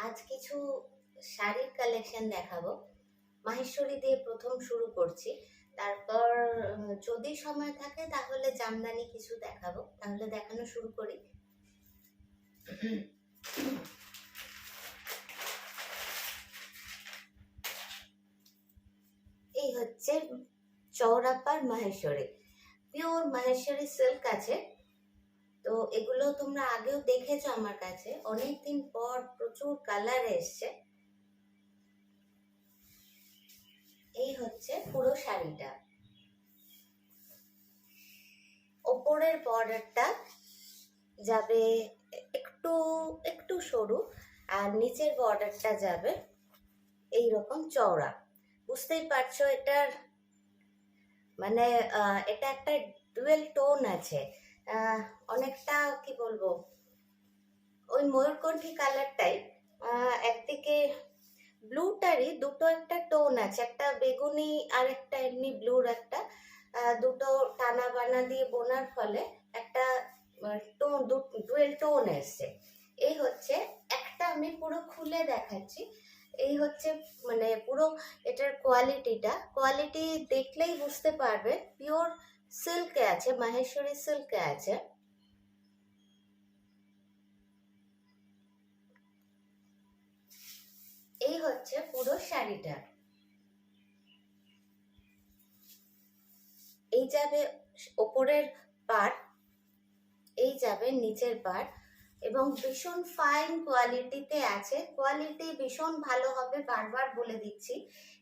আজ কিছু শাড়ির কালেকশন দেখাবো। মাহেশ্বরী দিয়ে প্রথম শুরু করছি, তারপর যদি সময় থাকে তাহলে জামদানি কিছু দেখাবো। তাহলে দেখানো শুরু করি। এই হচ্ছে চৌরাপার মাহেশ্বরী, পিওর মাহেশ্বরী সিল্ক আছে। তো এগুলো তোমরা আগেও দেখেছো আমার কাছে, অনেকদিন পর প্রচুর কালার এসছে। এই হচ্ছে পুরো শাড়িটা। ওপরের বর্ডারটা যাবে একটু একটু সরু, আর নিচের বর্ডারটা যাবে এইরকম চওড়া। বুঝতেই পারছো এটার মানে এটা একটা ডুয়েল টোন আছে। অনেকটা কি বলবো, ওই ময়ূরকণ্ঠী কালারটাই। একদিকে ব্লুটারই দুটো একটা টোন আছে, একটা বেগুনি আর একটা এমনি ব্লুর একটা দুটো টানা বানা দিয়ে বোনার ফলে একটা টোন, ডুয়েল টোন এসছে। এই হচ্ছে একটা, আমি পুরো খুলে দেখাচ্ছি। এই হচ্ছে মানে পুরো এটার কোয়ালিটি দেখলেই বুঝতে পারবে পিওর সিল্কে আছে, মাহেশ্বরী সিল্কে আছে। এই হচ্ছে পুরো শাড়িটা। এই যাবে ওপরের পার্ট, এই যাবে নিচের পার্ট, এবং ভীষণ ফাইন কোয়ালিটিতে আছে। কোয়ালিটি ভীষণ ভালো হবে, বারবার বলে দিচ্ছি।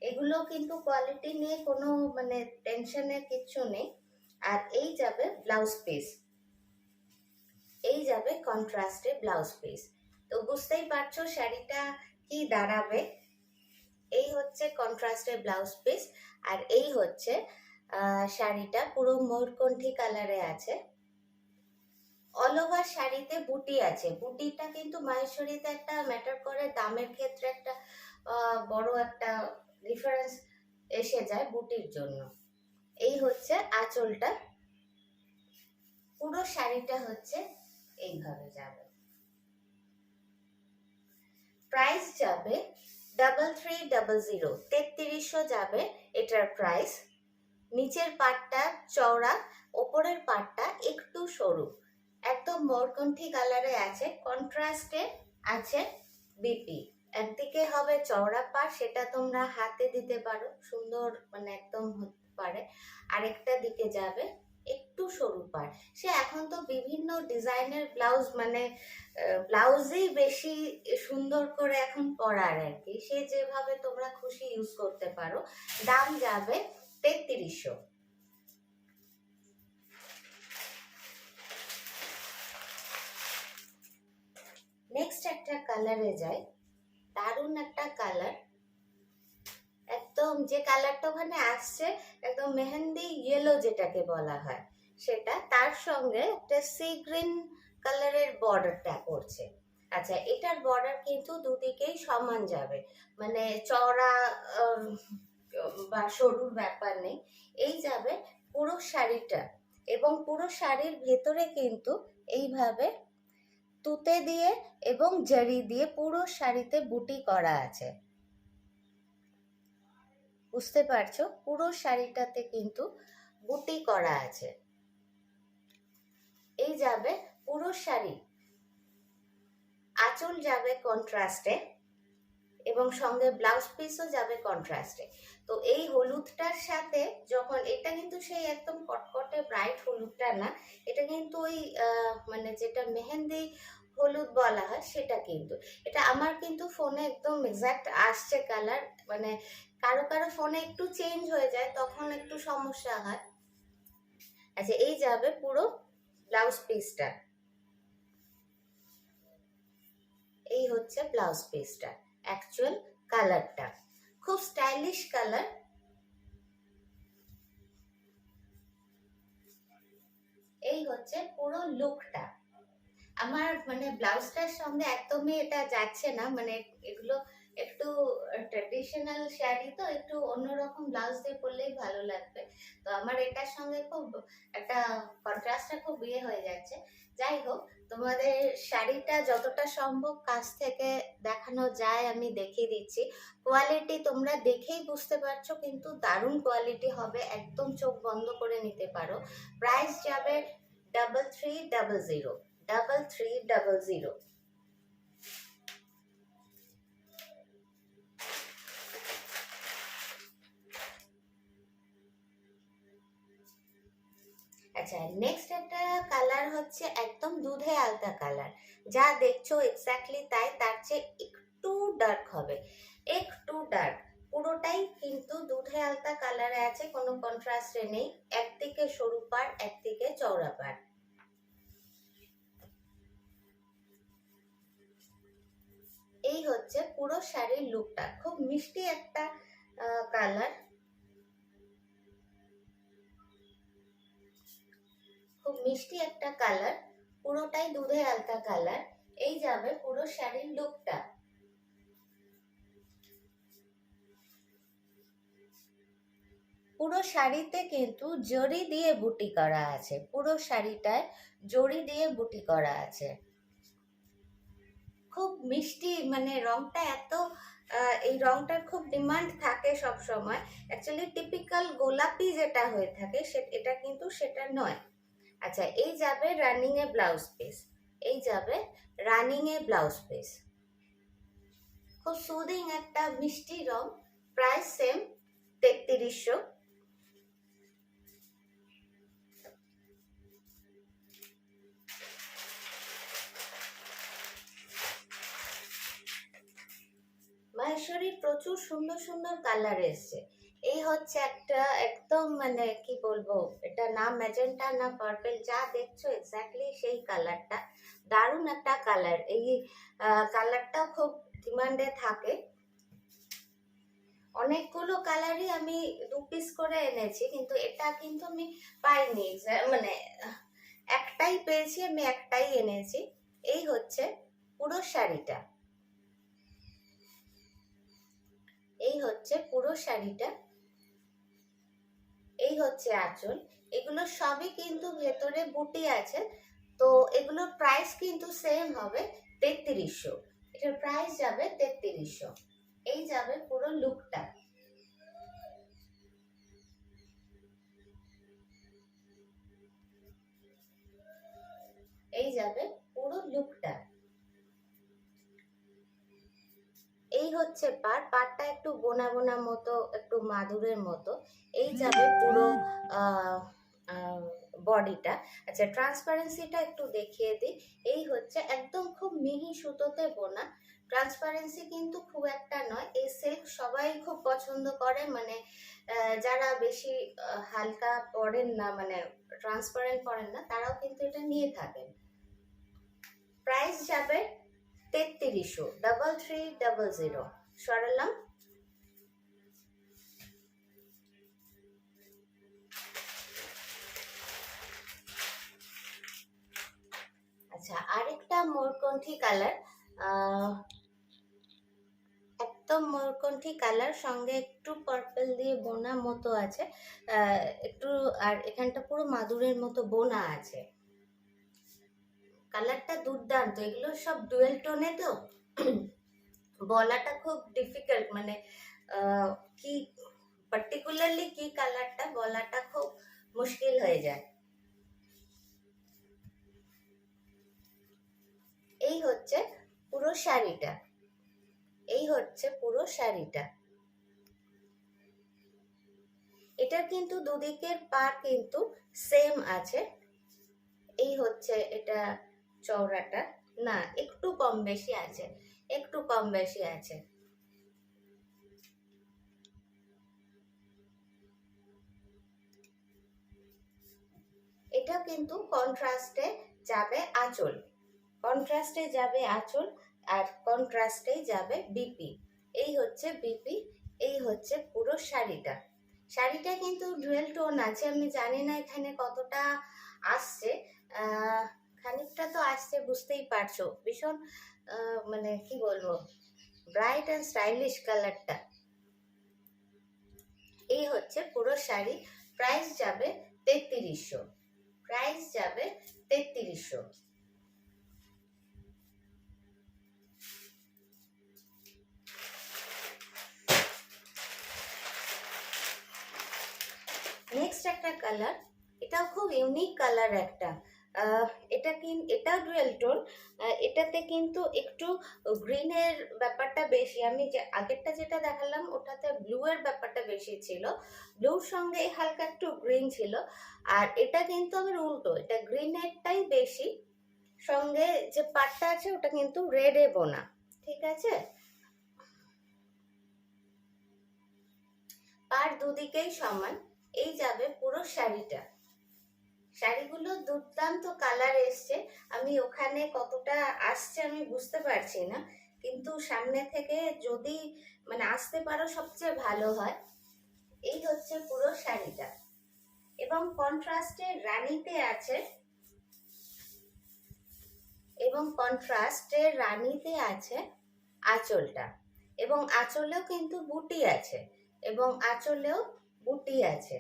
এগুলো কিন্তু কোয়ালিটি নিয়ে কোনো মানে টেনশনের কিচ্ছু নেই। আর এই যাবে ব্লাউজ পিস, এই যাবে কন্ট্রাস্টে ব্লাউজ পিস। তো বুঝতেই পারছো শাড়িটা কি দাঁড়াবে। এই হচ্ছে কন্ট্রাস্টে ব্লাউজ পিস, আর এই হচ্ছে শাড়িটা পুরো ময়ূরকণ্ঠী কালারে আছে। অল ওভার শাড়িতে বুটি আছে। বুটিটা কিন্তু মাহেশ্বরীতে একটা ম্যাটার করে, দামের ক্ষেত্রে একটা বড় একটা ডিফারেন্স এসে যায় বুটির জন্য। এই হচ্ছে আঁচলটা। পুরো শাড়িটা হচ্ছে এইভাবে যাবে। প্রাইস যাবে 3300, 3300 যাবে এটার প্রাইস। নিচের পাটটা চওড়া, ওপরের পাটটা একটু সরু, একদম ময়ূরকণ্ঠী কালারে আছে। কন্ট্রাস্টে আছে বিপি। একদিকে হবে চওড়া পাট, সেটা তোমরা হাতে দিতে পারো, সুন্দর মানে একদম হতে পারে। আরেকটা দিকে যাবে একটু সরু পাট। সে এখন তো বিভিন্ন ডিজাইনের ব্লাউজ মানে ব্লাউজেই বেশি সুন্দর করে এখন পরার আর কি, সে যেভাবে তোমরা খুশি ইউজ করতে পারো। দাম যাবে 3300। নেক্সট একটা কালারে যাই, দারুণ একটা কালার। একদম যে কালারটা ওখানে আসছে একদম মেহেন্দি ইয়েলো যেটাকে বলা হয় সেটা, তার সঙ্গে একটা সি গ্রিন কালারের বর্ডারটা করছে। আচ্ছা, এটার বর্ডার কিন্তু দুদিকেই সমান যাবে, মানে চওড়া বা সরুর ব্যাপার নেই। এই যাবে পুরো শাড়িটা, এবং পুরো শাড়ির ভেতরে কিন্তু এইভাবে তুতে দিয়ে এবং জারি দিয়ে পুরো শাড়িতে বুটি করা আছে। বুঝতে পারছো, পুরো শাড়িটাতে কিন্তু বুটি করা আছে। এই যাবে পুরো শাড়ি। আঁচল যাবে কন্ট্রাস্টে, এবং সঙ্গে ব্লাউজ পিসও যাবে কন্ট্রাস্টে। তো এই হলুদটার সাথে যখন, এটা কিন্তু সেই একদম কটকটে ব্রাইট হলুদটা না, এটা কিন্তু ওই মানে যেটা মেহেন্দি হলুদ বলা হয় সেটা। কিন্তু এটা আমার কিন্তু ফোনে একদম এক্সাক্ট আসছে কালার, মানে কারো কারো ফোনে একটু চেঞ্জ হয়ে যায়, তখন একটু সমস্যা হয়। আচ্ছা, এই যাবে পুরো ব্লাউজ পিসটা। এই হচ্ছে ব্লাউজ পিসটা, অ্যাকচুয়াল কালারটা খুব স্টাইলিশ কালার। এই হচ্ছে পুরো লুকটা। আমার মানে ব্লাউজটার সঙ্গে একদমই এটা যাচ্ছে না, মানে এগুলো একটু ট্রেডিশনাল শাড়ি, তো একটু অন্যরকম ব্লাউজ দিয়ে পরলেই ভালো লাগবে। তো আমার এটার সঙ্গে খুব একটা কন্ট্রাস্টটা খুব ইয়ে হয়ে যাচ্ছে। যাই হোক, তো তোমাদের শাড়িটা যতটা সম্ভব কাছ থেকে দেখানো যায় আমি দেখিয়ে দিচ্ছি। কোয়ালিটি তোমরা দেখেই বুঝতে পারছো, কিন্তু দারুণ কোয়ালিটি হবে, একদম চোখ বন্ধ করে নিতে পারো। প্রাইস যাবে 3300, 3300। আচ্ছা, নেক্সট একটা কালার হচ্ছে একদম দুধে আলতা কালার। যা দেখছো এক্স্যাক্টলি তাই, তার চেয়ে একটু ডার্ক হবে, একটু ডার্ক। পুরোটাই কিন্তু দুধে আলতা কালারে আছে, কোনো কন্ট্রাস্টে নেই। একদিকে সরু পাড়, একদিকে চওড়া পাড়। এই হচ্ছে পুরো শাড়ির লুকটা। খুব মিষ্টি একটা কালার, খুব মিষ্টি একটা কালার, পুরোটাই দুধে আলতা কালার। এই যাবে পুরো শাড়ির লুকটা। পুরো শাড়িতে কিন্তু জরি দিয়ে বুটি করা আছে, পুরো শাড়িটায় জরি দিয়ে বুটি করা আছে। খুব মিষ্টি, মানে রংটা এত এই রংটার খুব ডিমান্ড থাকে সব সময়। অ্যাকচুয়ালি টিপিক্যাল গোলাপি যেটা হয়ে থাকে এটা কিন্তু সেটা নয়। আচ্ছা, এই যাবে রানিং এ ব্লাউজ পিস, এই যাবে রানিং এ ব্লাউজ পিস। খুব সুদিং একটা মিষ্টি রং। Price same 3300। মাহেশ্বরীর প্রচুর সুন্দর সুন্দর কালার এসছে। এই হচ্ছে একটা একদম, মানে কি বলবো, এটা না ম্যাজেন্টা না পার্পল, যা দেখছো এক্স্যাক্টলি সেই কালারটা। দারুণ একটা কালার। এই কালারটা খুব ডিমান্ডে থাকে। অনেকগুলো কালারই আমি 2 পিস করে এনেছি, কিন্তু এটা কিন্তু আমি পাইনি, মানে একটাই পেয়েছি, আমি একটাই এনেছি। এই হচ্ছে পুরো শাড়িটা, এই হচ্ছে পুরো শাড়িটা। এই হচ্ছে আঁচল। এগুলো সবই কিন্তু ভেতরে বুটি আছে। তো এগুলোর প্রাইস কিন্তু সেম হবে 3300। এটার প্রাইস যাবে 3300। এই যাবে পুরো লুকটা। এই যাবে পুরো লুকটা। এই হচ্ছে পাড়টা একটু বোনা বোনা মতো, একটু মাদুরের মতো। এই যাবে পুরো বডিটা। আচ্ছা, ট্রান্সপারেন্সিটা একটু দেখিয়ে দিই। এই হচ্ছে একদম খুব মিহি সুতোতে বোনা। ট্রান্সপারেন্সি কিন্তু খুব একটা নয়। এই সিল্ক সবাই খুব পছন্দ করে, মানে যারা বেশি হালকা পরেন না, মানে ট্রান্সপারেন্ট পরেন না, তারাও কিন্তু এটা নিয়ে থাকেন। প্রাইস যাবে 3300, 3300 সরালাম। আচ্ছা, আরেকটা ময়ূরকণ্ঠী কালার, একদম ময়ূরকণ্ঠী কালার, সঙ্গে একটু পার্পল দিয়ে বোনা মতো আছে, একটু, আর এখানটা পুরো মাদুরের মতো বোনা আছে। কালারটা দুর্দান্ত। এগুলো সব ডুয়েল টোনে, তো বলাটা খুব ডিফিকাল্ট, মানে কি পার্টিকুলারলি কি কালারটা বলাটা খুব মুশকিল হয়ে যায়। এই হচ্ছে পুরো শাড়িটা, এই হচ্ছে পুরো শাড়িটা। এটার কিন্তু দুদিকের পাড় কিন্তু সেম আছে। এই হচ্ছে এটা চওড়াটা, না একটু কম বেশি আছে, একটু কম বেশি আছে। এটা কিন্তু কন্ট্রাস্টে যাবে আঁচল, কন্ট্রাস্টে যাবে আঁচল, আর কন্ট্রাস্টেই যাবে বিপি। এই হচ্ছে বিপি। এই হচ্ছে পুরো শাড়িটা। শাড়িটা কিন্তু ডুয়েল টোন আছে। আমি জানি না এখানে কতটা আসছে, খানিকটা তো আসছে, বুঝতেই পারছো। ভীষণ মানে কি বলবো, ব্রাইট অ্যান্ড স্টাইলিশ কালারটা। এই হচ্ছে পুরো শাড়ি। প্রাইস যাবে 3300, প্রাইস যাবে 3300। নেক্সট একটা কালার, এটাও খুব ইউনিক কালার একটা। এটাও ডুয়েল টোন। এটাতে কিন্তু একটু গ্রিনের ব্যাপারটা বেশি। আমি যে আগেরটা যেটা দেখালাম ওটাতে ব্লু এর ব্যাপারটা বেশি ছিল, ব্লুর সঙ্গে হালকা একটু গ্রিন ছিল। আর এটা কিন্তু আবার উল্টো, এটা গ্রিনেরটাই বেশি, সঙ্গে যে পাটটা আছে ওটা কিন্তু রেডে বোনা। ঠিক আছে, পার দুদিকেই সমান। এই যাবে পুরো শাড়িটা। শাড়িগুলো দুর্দান্ত কালার এসছে, আমি ওখানে কতটা আসছে আমি বুঝতে পারছি না, কিন্তু সামনে থেকে যদি মানে আসতে পারো সবচেয়ে ভালো হয়। এই হচ্ছে পুরো শাড়িটা, এবং কন্ট্রাস্টে রানীতে আছে, এবং কন্ট্রাস্টে রানীতে আছে আঁচলটা, এবং আঁচলেও কিন্তু বুটি আছে, এবং আঁচলেও বুটি আছে।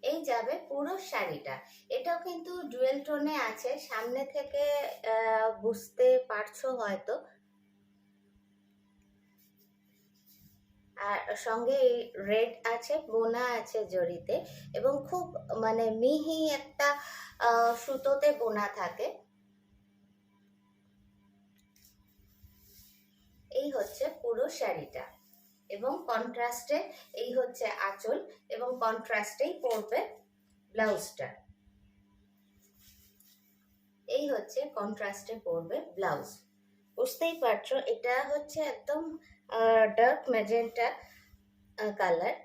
এই যাবে পুরো শাড়িটা। এটাও কিন্তু ডুয়েল টোনে আছে, সামনে থেকে বুঝতে পারছো হয়তো। আর সঙ্গে রেড আছে, বোনা আছে জড়িতে, এবং খুব মানে মিহি একটা সুতোতে বোনা থাকে। এই হচ্ছে পুরো শাড়িটা, এবং কন্ট্রাস্টে এই হচ্ছে আঁচল, এবং কন্ট্রাস্টেই পড়বে ব্লাউজটা। এই হচ্ছে কন্ট্রাস্টে পড়বে ব্লাউজ। বুঝতেই পারছো এটা হচ্ছে একদম ডার্ক ম্যাজেন্টা কালার,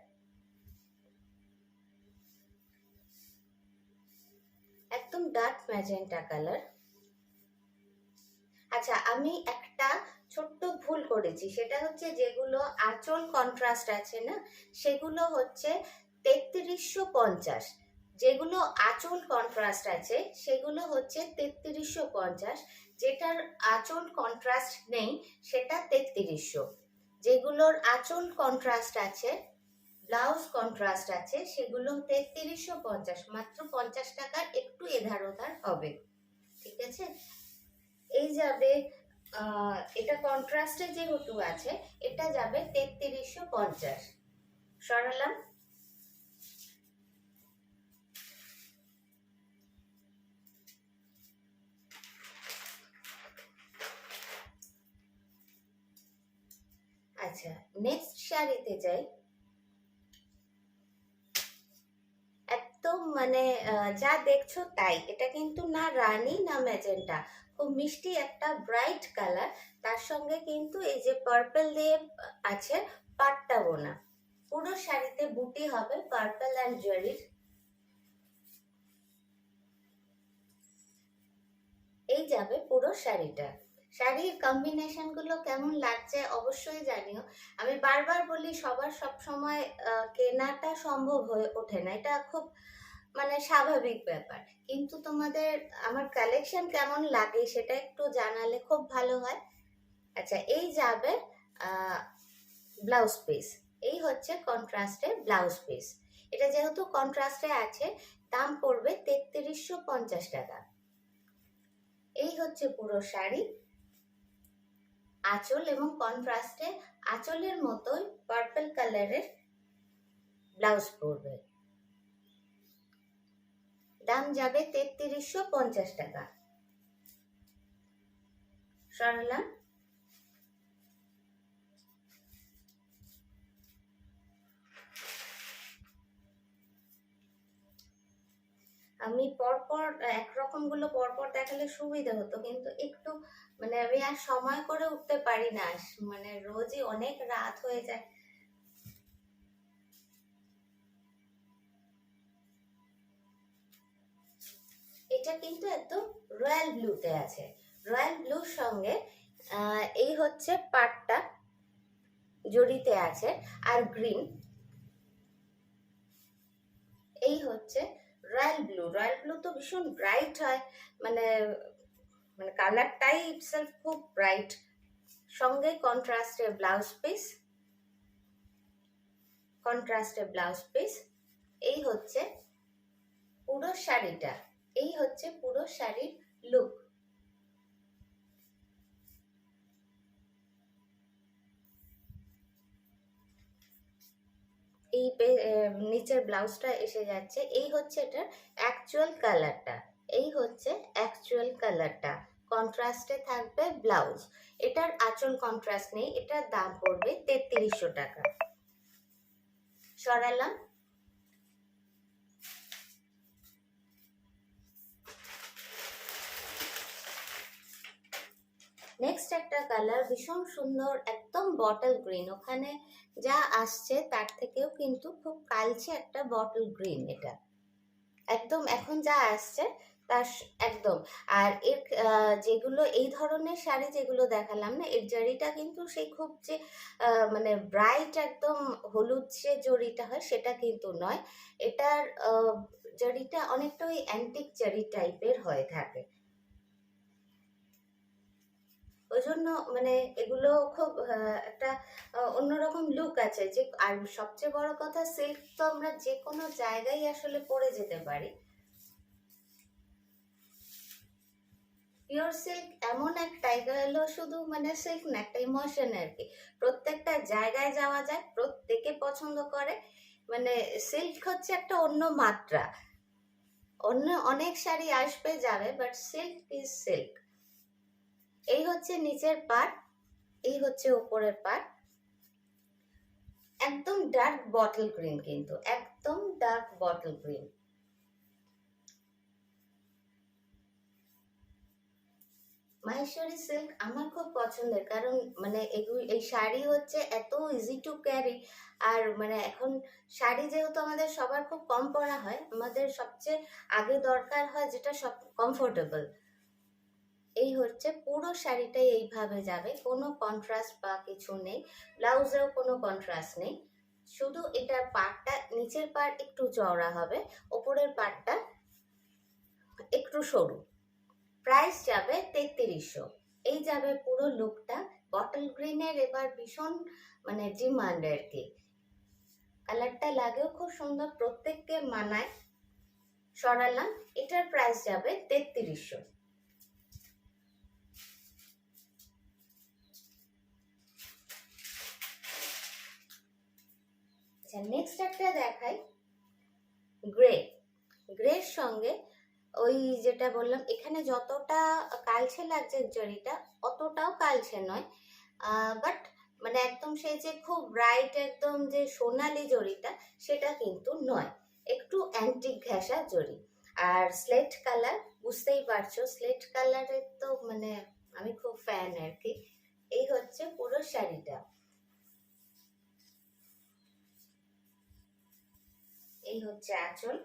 একদম ডার্ক ম্যাজেন্টা কালার। আচ্ছা, আমি একটা ছোট্ট ভুল করেছি, সেটা হচ্ছে যেগুলো আঁচল কন্ট্রাস্ট আছে না, সেগুলো হচ্ছে 3350, যেগুলো আঁচল কন্ট্রাস্ট আছে সেগুলো হচ্ছে 3350, যেটার আঁচল কন্ট্রাস্ট নেই সেটা 3300। যেগুলোর আঁচল কন্ট্রাস্ট আছে, ব্লাউজ কন্ট্রাস্ট আছে, সেগুলো 3350, মাত্র 50 টাকার একটু এধার ওধার হবে। ঠিক আছে, এই যাবে এটা কন্ট্রাস্টে যেহেতু আছে, এটা যাবে 3350। সরালাম। আচ্ছা, নেক্সট শাড়িতে যাই। একদম মানে যা দেখছো তাই, এটা কিন্তু না রানী না ম্যাজেন্টা, খুব মিষ্টি একটা ব্রাইট কালার। তার সঙ্গে কিন্তু এই যে পার্পল দিয়ে আছে পাট্টা বোনা, পুরো শাড়িতে বুটি হবে পার্পল অ্যান্ড জেরির। এই যাবে পুরো শাড়িটা। শাড়ির কম্বিনেশন গুলো কেমন লাগছে অবশ্যই জানিও। আমি বারবার বলি সবার সব সময় কেনাটা সম্ভব হয়ে ওঠে না, এটা খুব মানে স্বাভাবিক ব্যাপার, কিন্তু তোমাদের আমার কালেকশন কেমন লাগে সেটা একটু জানালে খুব ভালো হয়। আচ্ছা, এই যাবে ব্লাউজ পিস। এই হচ্ছে কন্ট্রাস্টে ব্লাউজ পিস। এটা যেহেতু কন্ট্রাস্টে আছে, দাম পড়বে 3350 টাকা। এই হচ্ছে পুরো শাড়ি, আঁচল এবং কন্ট্রাস্টে আঁচলের মতোই পার্পল কালারের ব্লাউজ পরবে। দাম যাবে 3350 টাকা। সরলাম। আমি পরপর একরকম গুলো পরপর দেখালে সুবিধা হতো, কিন্তু একটু মানে আমি আর সময় করে উঠতে পারি না, মানে রোজই অনেক রাত হয়ে যায়। এটা কিন্তু একদম রয়্যাল ব্লুতে আছে, রয়্যাল ব্লুর সঙ্গে এই হচ্ছে পাটটা জড়িতে আছে, আর গ্রিন। এই হচ্ছে রয়্যাল ব্লু। রয়্যাল ব্লু তো ভীষণ ব্রাইট হয়, মানে মানে কালারটাই ইটসেলফ খুব ব্রাইট। সঙ্গে কন্ট্রাস্টে ব্লাউজ পিস, কন্ট্রাস্টে ব্লাউজ পিস। এই হচ্ছে পুরো শাড়িটা, এই হচ্ছে পুরো শাড়ির লুক। এই নিচের ব্লাউজটা এসে যাচ্ছে। এই হচ্ছে এটার অ্যাকচুয়াল কালারটা, এই হচ্ছে অ্যাকচুয়াল কালারটা। কন্ট্রাস্টে থাকবে ব্লাউজ। এটার আঁচল কন্ট্রাস্ট নেই, এটার দাম পড়বে 3300 টাকা। সরালাম। নেক্সট একটা কালার ভীষণ সুন্দর, একদম বটল গ্রিন। ওখানে যা আসছে তার থেকেও কিন্তু খুব কালচে একটা বটল গ্রিন। এটা একদম এখন যা আসছে তার একদম। আর এর যেগুলো এই ধরনের শাড়ি যেগুলো দেখালাম না, এর জরিটা কিন্তু সেই খুব যে মানে ব্রাইট একদম হলুদ যে জরিটা হয় সেটা কিন্তু নয়। এটার জরিটা অনেকটা ওই অ্যান্টিক জরি টাইপের হয়ে থাকে। ওই জন্য মানে এগুলো খুব একটা অন্যরকম লুক আছে। যে আর সবচেয়ে বড় কথা, সিল্ক তো আমরা যে কোনো জায়গায় আসলে পরে যেতে পারি। পিওর সিল্ক এমন একটা, এগুলো শুধু মানে সিল্ক না, একটা ইমোশন আর কি। প্রত্যেকটা জায়গায় যাওয়া যায়, প্রত্যেকে পছন্দ করে। মানে সিল্ক হচ্ছে একটা অন্য মাত্রা। অন্য অনেক শাড়ি আসবে যাবে, বাট সিল্ক ইজ সিল্ক। এই হচ্ছে নিচের পার্ট, এই হচ্ছে উপরের পার্ট। একদম ডার্ক বটল গ্রিন, কিন্তু একদম dark bottle green. Maheshwari silk আমার খুব পছন্দের, কারণ মানে এই শাড়ি হচ্ছে এত ইজি টু ক্যারি। আর মানে এখন শাড়ি যেহেতু আমাদের সবার খুব কম পরা হয়, আমাদের সবচেয়ে আগে দরকার হয় যেটা সব কমফোর্টেবল। এই হচ্ছে পুরো শাড়িটাই এইভাবে যাবে, কোনো কন্ট্রাস্ট বা কিছু নেই। ব্লাউজেও কোনো কন্ট্রাস্ট নেই, শুধু এটার পাড়টা, নিচের পাড় একটু চওড়া হবে, ওপরের পাড়টা একটু সরু। প্রাইস যাবে 3300। এই যাবে পুরো লুকটা। বটল গ্রিনের এবার ভীষণ মানে ডিমান্ড আর কি। কালারটা লাগেও খুব সুন্দর, প্রত্যেককে মানায়। সরালাম। এটার প্রাইস যাবে 3300। আচ্ছা, নেক্সট একটা দেখাই, গ্রে। গ্রের সঙ্গে ওই যেটা বললাম, এখানে যতটা কালচে লাগছে জরিটা, অতটাও কালচে নয়। বাট মানে একদম সেই যে খুব ব্রাইট একদম যে সোনালি জরিটা, সেটা কিন্তু নয়। একটু অ্যান্টিক ঘেঁষা জরি। আর স্লেট কালার, বুঝতেই পারছো স্লেট কালারের তো মানে আমি খুব ফ্যান আর কি। এই হচ্ছে পুরো শাড়িটা, এই হচ্ছে আঁচল।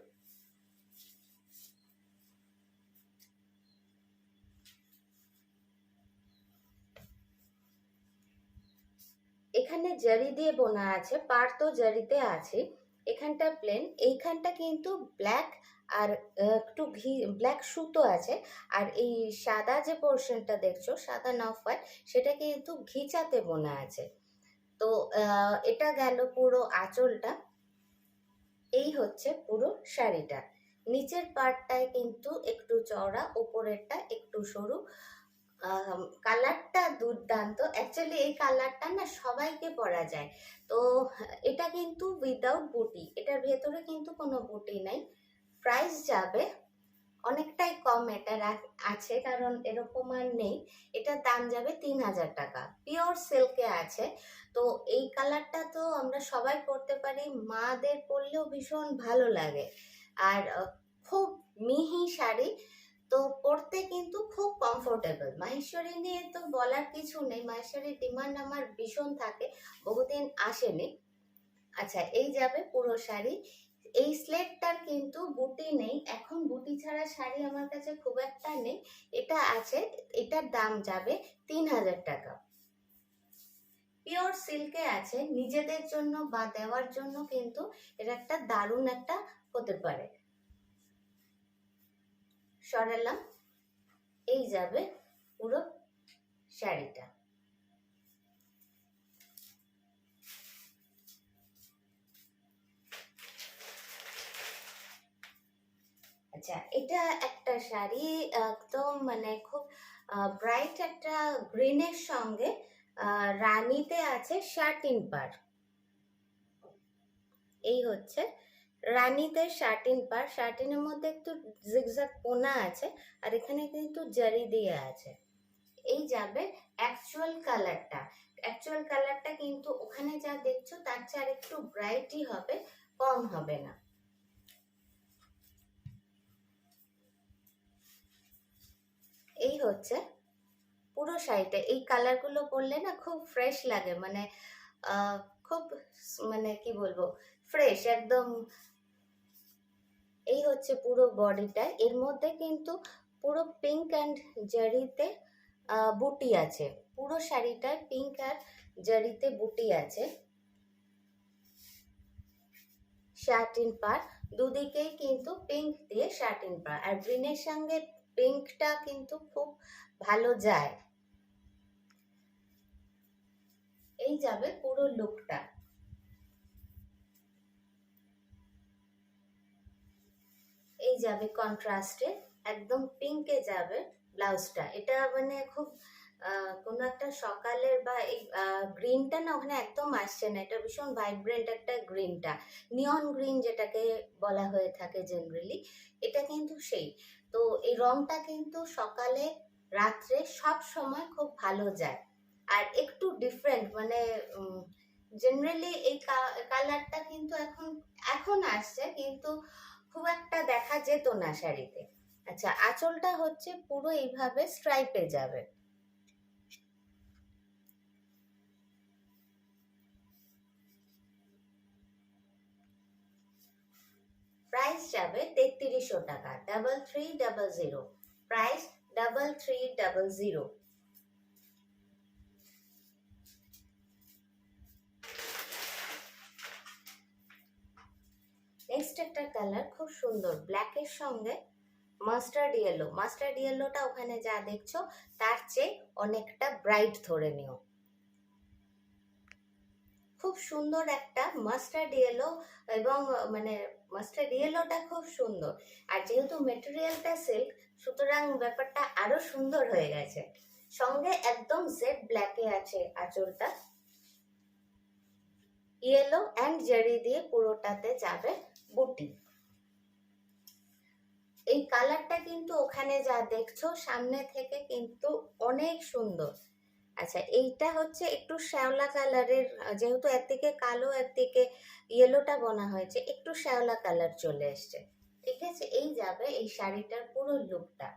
এখানে জারি দিয়ে বোনা আছে, পার তো জারিতে আছে। এখানটা প্লেন, এইখানটা কিন্তু ব্ল্যাক আর একটু ব্ল্যাক সুতো আছে। আর এই সাদা যে পোর্শনটা দেখছো, সাদা নফ হোয়াইট, সেটা কিন্তু ঘিচাতে বোনা আছে। তো এটা গেল পুরো আঁচলটা। এই হচ্ছে পুরো শাড়িটা। নিচের পার্টটায় কিন্তু একটু চওড়া, উপরেরটা একটু সরু। কালারটা দুর্দান্ত। অ্যাকচুয়ালি এই কালারটা না সবাইকে পরা যায়। তো এটা কিন্তু উইদাউট বুটি, এটার ভেতরে কিন্তু কোনো বুটি নাই। প্রাইস যাবে অনেকটাই কম, এটা আছে কারণ এরকম আর নেই। এটার দাম যাবে 3000 টাকা। পিওর সিল্কে আছে। তো এই কালারটা তো আমরা সবাই পরতে পারি, মাদের পরলেও ভীষণ ভালো লাগে। আর খুব মিহি শাড়ি, তো পরতে কিন্তু খুব কমফোর্টেবল। মাহেশ্বরী নিয়ে তো বলার কিছু নেই, মাহেশ্বরীর ডিমান্ড আমার ভীষণ থাকে, বহুদিন আসেনি। আচ্ছা, এই যাবে পুরো শাড়ি। এই স্লেটটার কিন্তু বুটি নেই, এখন বুটি ছাড়া শাড়ি আমার কাছে খুব একটা নেই। এটা আছে, এটার দাম যাবে 3000 টাকা। পিওর সিল্কে আছে, নিজেদের জন্য বা দেওয়ার জন্য কিন্তু এটা একটা দারুণ একটা হতে পারে। সরালাম। এই যাবে পুরো শাড়িটা। আচ্ছা, এটা একটা শাড়ি, একদম মানে খুব ব্রাইট একটা গ্রিনের সঙ্গে রানীতে আছে শার্টিন পার। এই হচ্ছে রানীতে শার্টিন পার, শার্টিনের মধ্যে একটু জিগজ্যাগ কোনা আছে আর এখানে কিন্তু জারি দিয়ে আছে। এই যাবে অ্যাকচুয়াল কালারটা। অ্যাকচুয়াল কালারটা কিন্তু ওখানে যা দেখছো তার চেয়ে আর একটু ব্রাইটই হবে, কম হবে না। এই হচ্ছে পুরো শাড়িটা। এই কালারগুলো পরলে না খুব ফ্রেশ লাগে, মানে খুব মানে কি বলবো, ফ্রেশ একদম। এই হচ্ছে পুরো বডিটা। এর মধ্যে কিন্তু পুরো পিঙ্ক অ্যান্ড জারিতে বুটি আছে। পুরো শাড়িটায় পিঙ্ক আর জারিতে বুটি আছে। শার্টিন পার, দুদিকেই কিন্তু পিঙ্ক দিয়ে শার্টিন পার, আর গ্রিনের সঙ্গে পিঙ্কটা কিন্তু খুব ভালো যায়। এই যাবে পুরো লুকটা। এই যাবে কন্ট্রাস্টে, একদম পিঙ্কে যাবে ব্লাউজটা। এটা মানে খুব কোনো একটা সকালের বা এই গ্রিনটা না ওখানে একদম আসছে না, এটা ভীষণ ভাইব্রেন্ট একটা গ্রিনটা, নিয়ন গ্রিন যেটাকে বলা হয়ে থাকে জেনারেলি, এটা কিন্তু সেই। তো এই রংটা কিন্তু সকালে রাত্রে সব সময় খুব ভালো যায়, আর একটু ডিফারেন্ট, মানে জেনারেলি এই কালারটা কিন্তু এখন এখন আসছে, কিন্তু খুব একটা দেখা যেত না শাড়িতে। আচ্ছা, আঁচলটা হচ্ছে পুরো এইভাবে স্ট্রাইপে যাবে। প্রাইস যাবে 3300 টাকা, 3300, প্রাইস 3300। নেক্সট একটা কালার খুব সুন্দর, ব্ল্যাকের সঙ্গে মাস্টার্ড ইয়েলো। মাস্টার্ড ইয়েলোটা ওখানে যা দেখছো তার চেয়ে অনেকটা ব্রাইট ধরে নিও। খুব সুন্দর একটা মাস্টার্ড ইয়েলো, এবং মানে মাস্টার্ড ইয়েলোটা খুব সুন্দর, আর যেহেতু মেটেরিয়ালটা সিল্ক সুতরাং ব্যাপারটা আরো সুন্দর হয়ে গেছে। সঙ্গে একদম জেড ব্ল্যাকে আছে আঁচলটা, ইয়েলো অ্যান্ড জারি দিয়ে পুরোটাতে যাবে বুটি। এই কালারটা কিন্তু ওখানে যা দেখছো সামনে থেকে কিন্তু অনেক সুন্দর। আচ্ছা, এইটা হচ্ছে একটু শ্যাওলা কালারের, যেহেতু একদিকে কালো একদিকে ইয়েলোটা বোনা হয়েছে, একটু শ্যাওলা কালার চলে এসছে। ঠিক আছে, এই যাবে এই শাড়িটার পুরো লুকটা।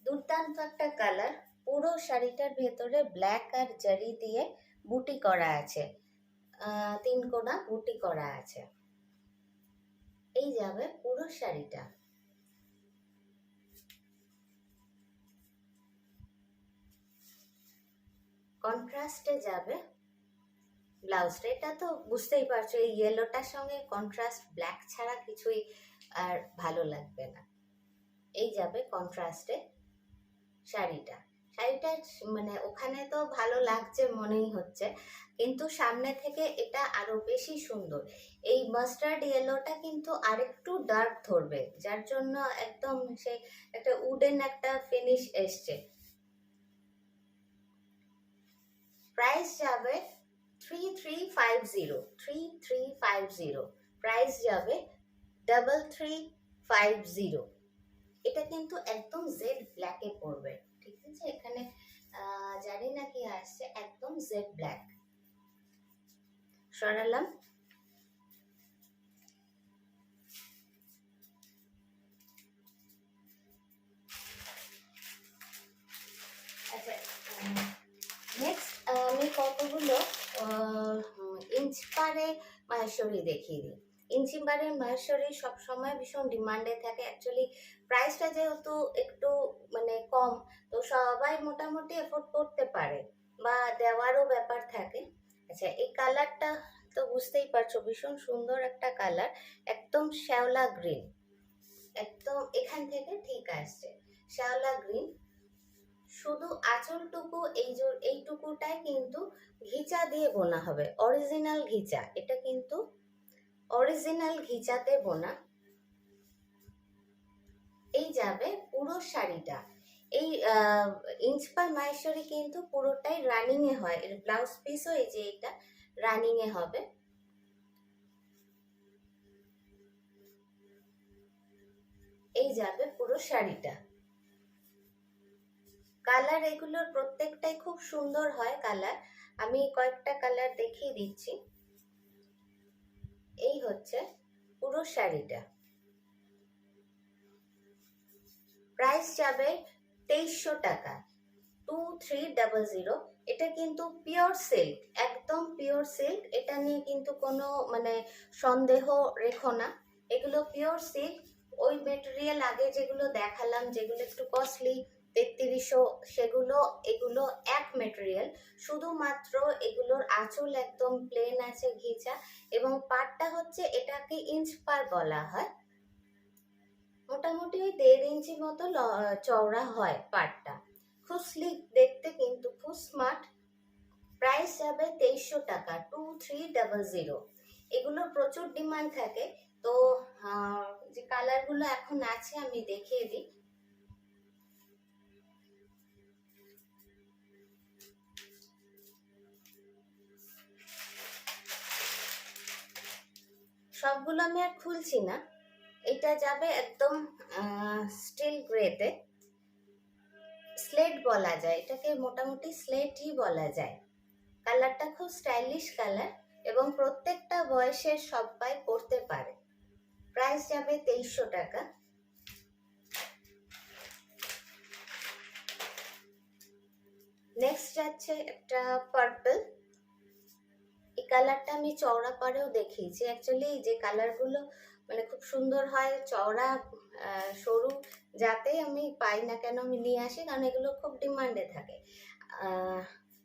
দুর্দান্ত একটা কালার। পুরো শাড়িটার ভেতরে ব্ল্যাক আর জারি দিয়ে বুটি করা আছে, 3 কোনা বুটি করা আছে। এই যাবে পুরো শাড়িটা। কন্ট্রাস্টে যাবে ব্লাউজটা। এটা তো বুঝতেই পারছো, এই ইয়েলোটার সঙ্গে কন্ট্রাস্ট ব্ল্যাক ছাড়া কিছুই আর ভালো লাগবে না। এই যাবে কন্ট্রাস্টে শাড়িটা। শাড়িটা মানে ওখানে তো ভালো লাগছে মনেই হচ্ছে, কিন্তু সামনে থেকে এটা আরো বেশি সুন্দর। এই মাস্টার্ড ইয়েলোটা কিন্তু আরেকটু ডার্ক ধরবে, যার জন্য একদম সে একটা উডেন একটা ফিনিশ এসছে। প্রাইস যাবে 3350, প্রাইস যাবে 3350। এটা কিন্তু একদম জেড ব্ল্যাকে পড়বে। ঠিক আছে, এখানে জানি না কি আসছে, একদম জেড ব্ল্যাক। সরালাম। আচ্ছা, নেক্সট আমি কতগুলো ইঞ্চপারে মাহেশ্বরী দেখিয়ে দিই। ইঞ্চিপারের মাহেশ্বরী সবসময় ভীষণ ডিমান্ডে থাকে। অ্যাকচুয়ালি প্রাইসটা যেহেতু একটু মানে কম, তো সবাই মোটামুটি এফোর্ড করতে পারে বা দেওয়ারও ব্যাপার থাকে। আচ্ছা, এই কালারটা তো বুঝতেই পারছো ভীষণ সুন্দর একটা কালার, একদম শ্যাওলা গ্রিন, একদম এখান থেকে ঠিক আসছে শ্যাওলা গ্রিন। শুধু আঁচলটুকু এইটুকুটাই কিন্তু ঘিচা দিয়ে বোনা হবে, অরিজিনাল ঘিচা, এটা কিন্তু অরিজিনাল ঘিচাতে বোনা। এই যাবে পুরো শাড়িটা। এই ইঞ্চপার মাহেশ্বরী কিন্তু পুরোটাই রানিং এ হয়, এর ব্লাউজ পিসও এই যে এটা রানিং এ হবে। এই যাবে পুরো শাড়িটা। কালার এগুলোর প্রত্যেকটাই খুব সুন্দর হয় কালার, আমি কয়েকটা কালার দেখিয়ে দিচ্ছি। এই হচ্ছে পুরো শাড়িটা, প্রাইস যাবে 2300 টাকা, 2300। এটা কিন্তু পিওর সিল্ক, একদম পিওর সিল্ক, এটা নিয়ে কিন্তু কোনো মানে সন্দেহ রেখো না, এগুলো পিওর সিল্ক। ওই মেটেরিয়াল আগে যেগুলো দেখালাম যেগুলো একটু কস্টলি 3300, সেগুলো এগুলো এক মেটেরিয়াল, শুধুমাত্র এগুলোর আঁচল একদম প্লেন আছে ঘিচা, এবং পাটটা হচ্ছে এটাকে ইঞ্চ পার বলা হয়, মোটামুটি ওই 1.5 ইঞ্চি মতো চওড়া হয় পাটটা, খুব স্লিক দেখতে কিন্তু খুব স্মার্ট। প্রাইস যাবে 2300 টাকা, 2300। এগুলোর প্রচুর ডিমান্ড থাকে, তো যে কালারগুলো এখন আছে আমি দেখিয়ে দিই। সবগুলো আমি আর খুলছি না, এটা যাবে একদম স্টিল গ্রেতে, স্লেট বলা যায় এটাকে, মোটামুটি স্লেটই বলা যায়। কালারটা খুব স্টাইলিশ কালার এবং প্রত্যেকটা বয়সের সবাই পরতে পারে। প্রাইস যাবে 2300 টাকা। নেক্সট যাচ্ছে একটা পার্পল, এই কালারটা আমি চওড়া পাড়েও দেখিয়েছি। অ্যাকচুয়ালি যে কালারগুলো মানে খুব সুন্দর হয় চওড়া সরু, যাতে আমি পাই না কেন আমি নিয়ে আসি, কারণ এগুলো খুব ডিমান্ডে থাকে।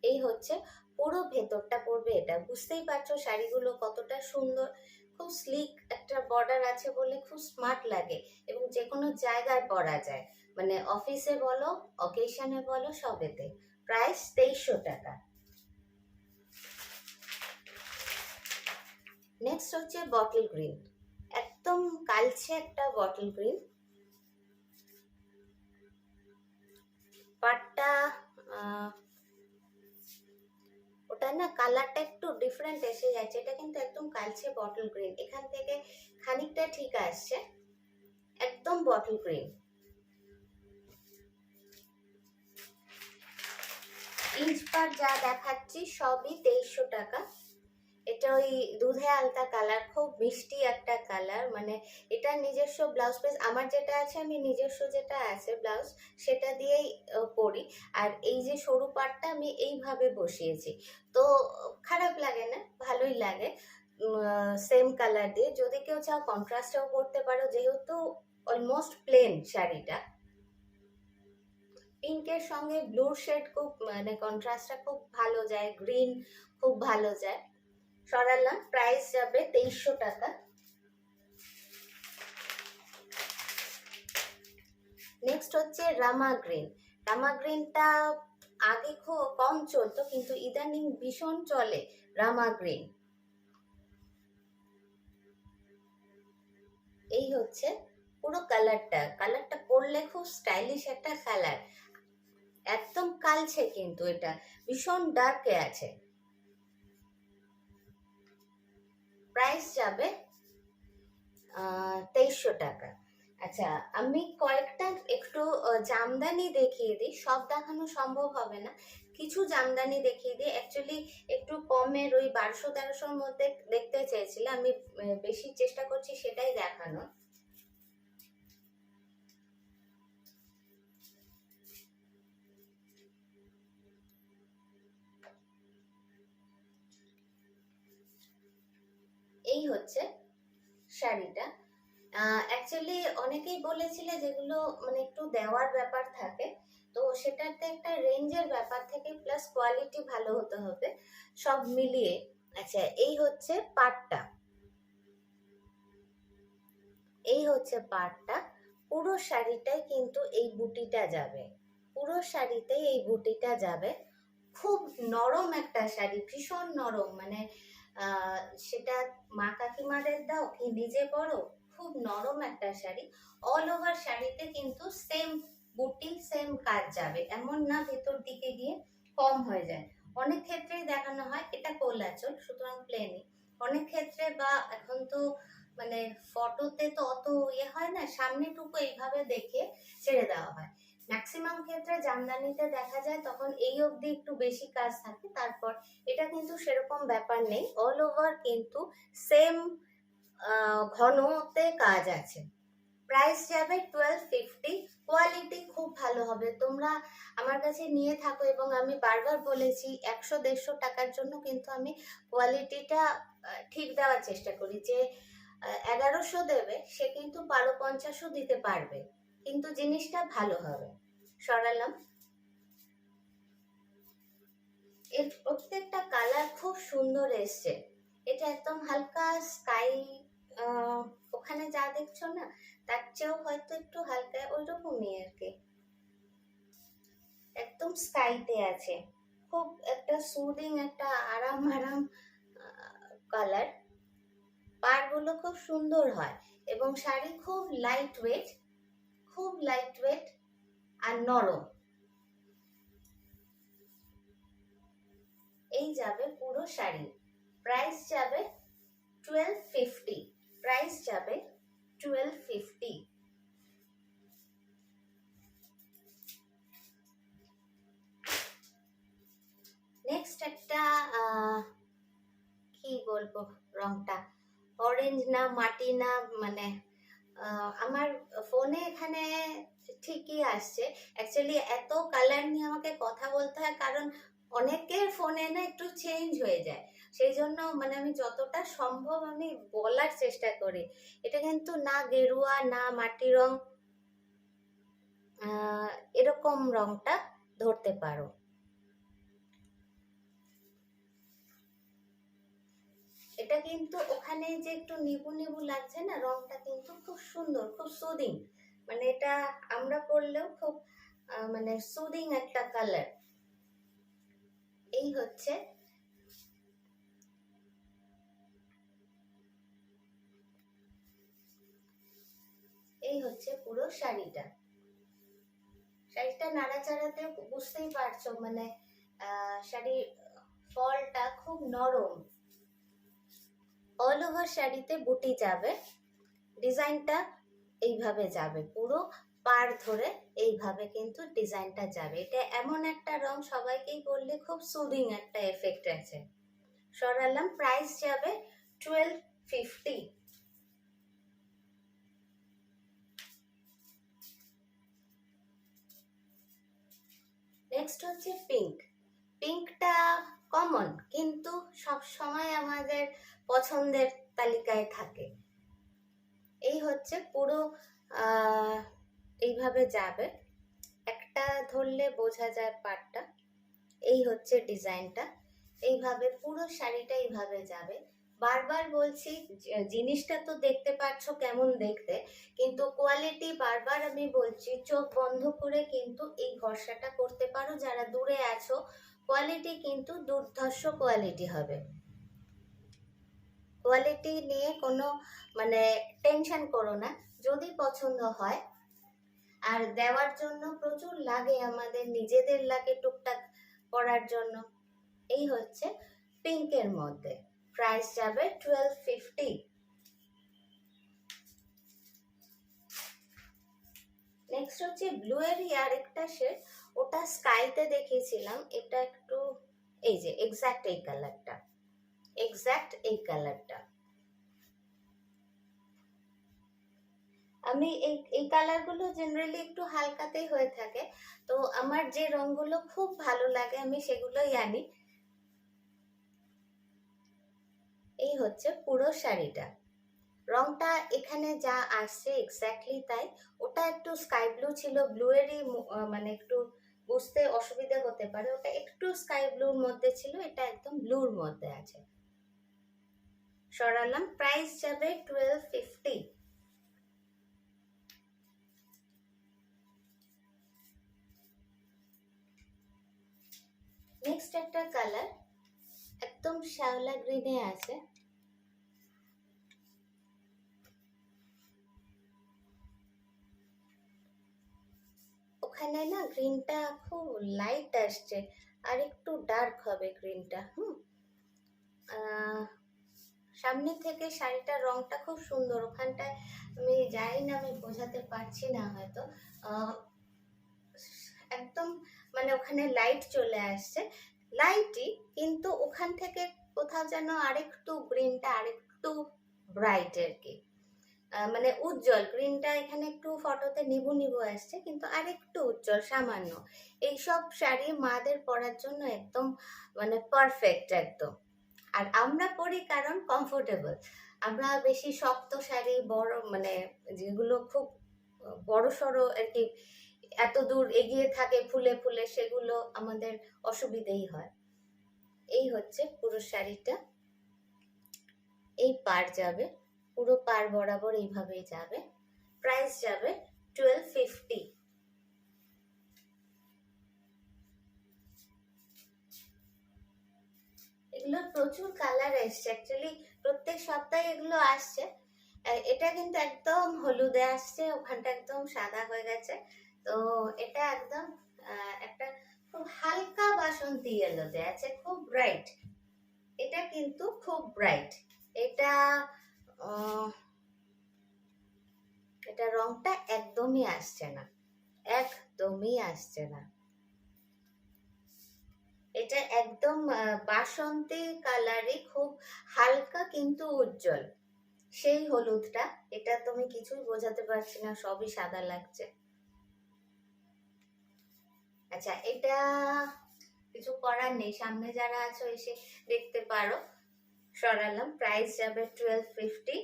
এই হচ্ছে পুরো ভেতরটা পড়বে এটা, বুঝতেই পারছো শাড়িগুলো কতটা সুন্দর, খুব স্লিক একটা বর্ডার আছে বলে খুব স্মার্ট লাগে, এবং যে কোনো জায়গায় পরা যায়, মানে অফিসে বলো অকেশনে বলো সবেতে। প্রাইস 2300 টাকা। নেক্সট হচ্ছে বটল গ্রিন, একদম কালচে একটা বটল গ্রিন, পাটটা ওটা না কালারটা একটু ডিফারেন্ট এসে যাচ্ছে, এটা কিন্তু একদম কালচে বটল গ্রিন, এখান থেকে খানিকটা ঠিক আসছে, একদম বটল গ্রিন। ইঞ্চ পার যা দেখাচ্ছি সবই 2300 টাকা। এটা ওই দুধে আলতা কালার, খুব মিষ্টি একটা কালার, মানে এটা নিজস্ব ব্লাউজ পিস আমার যেটা আছে, আমি নিজস্ব যেটা আছে ব্লাউজ সেটা দিয়েই পরি, আর এই যে সরু পাটটা আমি এইভাবে বসিয়েছি, তো খারাপ লাগে না, ভালোই লাগে। সেম কালার দিয়ে যদি কেউ চাও কন্ট্রাস্টেও পরতে পারো, যেহেতু অলমোস্ট প্লেন শাড়িটা, পিঙ্কের সঙ্গে ব্লুর শেড খুব মানে কন্ট্রাস্টটা খুব ভালো যায়, গ্রিন খুব ভালো যায়। সরালাম, প্রাইস যাবে 2300 টাকা। নেক্সট হচ্ছে রামা গ্রিন, রামা গ্রিনটা আগে খুব কম চলতো কিন্তু ইদানিং ভীষণ চলে রামা গ্রিন। এই হচ্ছে পুরো কালারটা, কালারটা পরলে খুব স্টাইলিশ একটা কালার, একদম কালছে কিন্তু এটা ভীষণ ডার্কে আছে। প্রাইস যাবে 2300 টাকা। আচ্ছা, আমি কয়েকটা একটু জামদানি দেখিয়ে দিই, সব দেখানো সম্ভব হবে না, কিছু জামদানি দেখিয়ে দিই। অ্যাকচুয়ালি একটু কমের ওই 1200-1300-র মধ্যে দেখতে চেয়েছিলাম, আমি বেশি চেষ্টা করছি সেটাই দেখানোর। এই হচ্ছে শাড়িটা। অ্যাকচুয়ালি অনেকেই বলেছিলে যেগুলো মানে একটু দেওয়ার ব্যাপার থাকে, তো সেটাতে একটা রেঞ্জের ব্যাপার থেকে, প্লাস কোয়ালিটি ভালো হতে হবে, সব মিলিয়ে। আচ্ছা, এই হচ্ছে পাটটা, এই হচ্ছে পাটটা, পুরো শাড়িটাই কিন্তু এই বুটিটা যাবে, পুরো শাড়িতে এই বুটিটা যাবে। খুব নরম একটা শাড়ি, ভীষণ নরম, মানে সেটা মা কাকিমাদের দাও কি নিজে পরো, খুব নরম একটা শাড়ি। অল ওভার শাড়িতে কিন্তু সেম বুটি সেম কাজ যাবে, এমন না ভেতর দিকে গিয়ে কম হয়ে যায়। অনেক ক্ষেত্রেই দেখানো হয় এটা কোল আঁচল সুতরাং প্লেনই, অনেক ক্ষেত্রে বা এখন তো মানে ফটোতে তো অত ইয়ে হয় না, সামনেটুকু এইভাবে দেখে ছেড়ে দেওয়া হয়। ম্যাক্সিমাম ক্ষেত্রে জামদানিতে দেখা যায় তখন এই অবধি একটু বেশি কাজ থাকে, তারপর এটা কিন্তু সেরকম ব্যাপার নেই, অল ওভার কিন্তু সেম ঘনতে কাজ আছে। প্রাইস যাবে 1250। কোয়ালিটি খুব ভালো হবে, তোমরা আমার কাছে নিয়ে থাকো এবং আমি বারবার বলেছি 100-150 টাকার জন্য কিন্তু আমি কোয়ালিটিটা ঠিক দেওয়ার চেষ্টা করি। যে 1100 দেবে সে কিন্তু 1250ও দিতে পারবে, কিন্তু জিনিসটা ভালো হবে। সরালাম। এর প্রত্যেকটা কালার খুব সুন্দর এসছে। এটা একদম হালকা স্কাই, ওখানে যা দেখছো না তার চেয়েও হয়তো একটু হালকা ওইরকমই আর কি, একদম স্কাইতে আছে। খুব একটা সুদিং, একটা আরাম আরাম কালার। পাড়গুলো খুব সুন্দর হয় এবং শাড়ি খুব লাইট ওয়েট, খুব লাইট ওয়েট আর নরম। এই যাবে পুরো শাড়ি। প্রাইস যাবে 1250। প্রাইস যাবে 1250। নেক্সট একটা কি বলবো, রংটা অরেঞ্জ না মাটি না, মানে আমার ফোনে এখানে ঠিকই আসছে। অ্যাকচুয়ালি এত কালার নিয়ে আমাকে কথা বলতে হয় কারণ অনেকের ফোনে না একটু চেঞ্জ হয়ে যায়, সেই জন্য মানে আমি যতটা সম্ভব আমি বলার চেষ্টা করি। এটা কিন্তু না গেরুয়া না মাটি রং, এরকম রংটা ধরতে পারো। এটা কিন্তু ওখানে যে একটু নিবু নিবু লাগছে না, রংটা কিন্তু খুব সুন্দর, খুব সুদিং। মানে এটা আমরা পরলেও খুব মানে সুদিং একটা কালার। এই হচ্ছে পুরো শাড়িটা। শাড়িটা নাড়াচাড়াতে বুঝতেই পারছো মানে শাড়ির ফলটা খুব নরম। অল ওভার শাড়িতে বুটি যাবে, ডিজাইনটা এইভাবে যাবে পুরো পাড় ধরে, এইভাবে কিন্তু ডিজাইনটা যাবে। এটা এমন একটা রং সবাইকেই বললে খুব সুদিং একটা এফেক্ট আছে। সরালাম। প্রাইস যাবে 1250। নেক্সট হচ্ছে পিঙ্ক। পিঙ্কটা কমন কিন্তু সব সময় আমাদের পছন্দের তালিকায় থাকে। এই হচ্ছে পুরো এইভাবে যাবে, একটা ধরলে বোঝা যায় পাটটা। এই হচ্ছে ডিজাইনটা, এইভাবে পুরো শাড়িটা এইভাবে যাবে। বারবার বলছি জিনিসটা তো দেখতে পাচ্ছ কেমন দেখতে, কিন্তু কোয়ালিটি বারবার আমি বলছি চোখ বন্ধ করে কিন্তু এই ভরসাটা করতে পারো যারা দূরে আছো। কোয়ালিটি কিন্তু দুর্ধর্ষ কোয়ালিটি হবে, কোয়ালিটি নিয়ে কোনো মানে টেনশন করো না। যদি পছন্দ হয়, আর দেওয়ার জন্য প্রচুর লাগে, আমাদের নিজেদের লাগে টুকটাক পরার জন্য। এই হচ্ছে পিঙ্কের মধ্যে। প্রাইস যাবে 1250। নেক্সট হচ্ছে ব্লু এরই আরেকটা শেড, ওটা স্কাইতে দেখিয়েছিলাম, এটা একটু এই যে এক্স্যাক্ট এই কালারটা, এক্স্যাক্ট এই কালারটা। আমি এই কালারগুলো জেনারেলি একটু হালকাতেই হয়ে থাকে, তো আমার যে রংগুলো খুব ভালো লাগে আমি সেগুলোই আনি। এই হচ্ছে পুরো শাড়িটা। রংটা এখানে যা আসছে এক্স্যাক্টলি তাই। ওটা একটু স্কাই ব্লু ছিল, ব্লু এরই মানে একটু বুঝতে অসুবিধা হতে পারে, ওটা একটু স্কাই ব্লুর মধ্যে ছিল, এটা একদম ব্লুর মধ্যে আছে। সরালাম। প্রাইস যাবে 1250। নেক্সট একটা কালার একদম শ্যাওলা গ্রিনে আছে, ওখানে না গ্রিনটা খুব লাইট আসছে, আর একটু ডার্ক হবে গ্রিনটা। সামনে থেকে শাড়িটার রংটা খুব সুন্দর। ওখানটায় আমি জানি না, আমি বোঝাতে পারছি না হয়তো, একদম মানে ওখানে লাইট চলে আসছে, লাইটই, কিন্তু ওখান থেকে কোথাও যেন আরেকটু গ্রিনটা আরেকটু ব্রাইট আর কি, মানে উজ্জ্বল। গ্রিনটা এখানে একটু ফটোতে নিভু নিভু আসছে, কিন্তু আরেকটু উজ্জ্বল সামান্য। এইসব শাড়ি মাদের পরার জন্য একদম মানে পারফেক্ট একদম। আর আমরা পরি কারণ কমফোর্টেবল। আমরা বেশি শক্ত শাড়ি, বড় মানে যেগুলো খুব বড় সড়ো আর কি, এত দূর এগিয়ে থাকে ফুলে ফুলে, সেগুলো আমাদের অসুবিধেই হয়। এই হচ্ছে পুরো শাড়িটা। এই পার যাবে, পুরো পার বরাবর এইভাবেই যাবে। প্রাইস যাবে 1250। এগুলোর প্রচুর কালার এসছে, অ্যাকচুয়ালি প্রত্যেক সপ্তাহে এগুলো আসছে। এটা কিন্তু একদম হলুদে আসছে, ওখানটা একদম সাদা হয়ে গেছে। তো এটা একদম একটা খুব হালকা বাসন্তী ইয়েলোতে আছে, খুব ব্রাইট। এটা কিন্তু খুব ব্রাইট। এটা এটা রংটা একদমই আসছে না, একদমই আসছে না। এটা একদম বাসন্তী কালারই, খুব হালকা কিন্তু উজ্জ্বল, সেই হলুদটা। এটা তুমি কিছুই বোঝাতে পারছি না, সবই সাদা লাগছে। আচ্ছা, এটা কিছু করার নেই, সামনে যারা আছো এসে দেখতে পারো। সরালাম। প্রাইস যাবে 1250।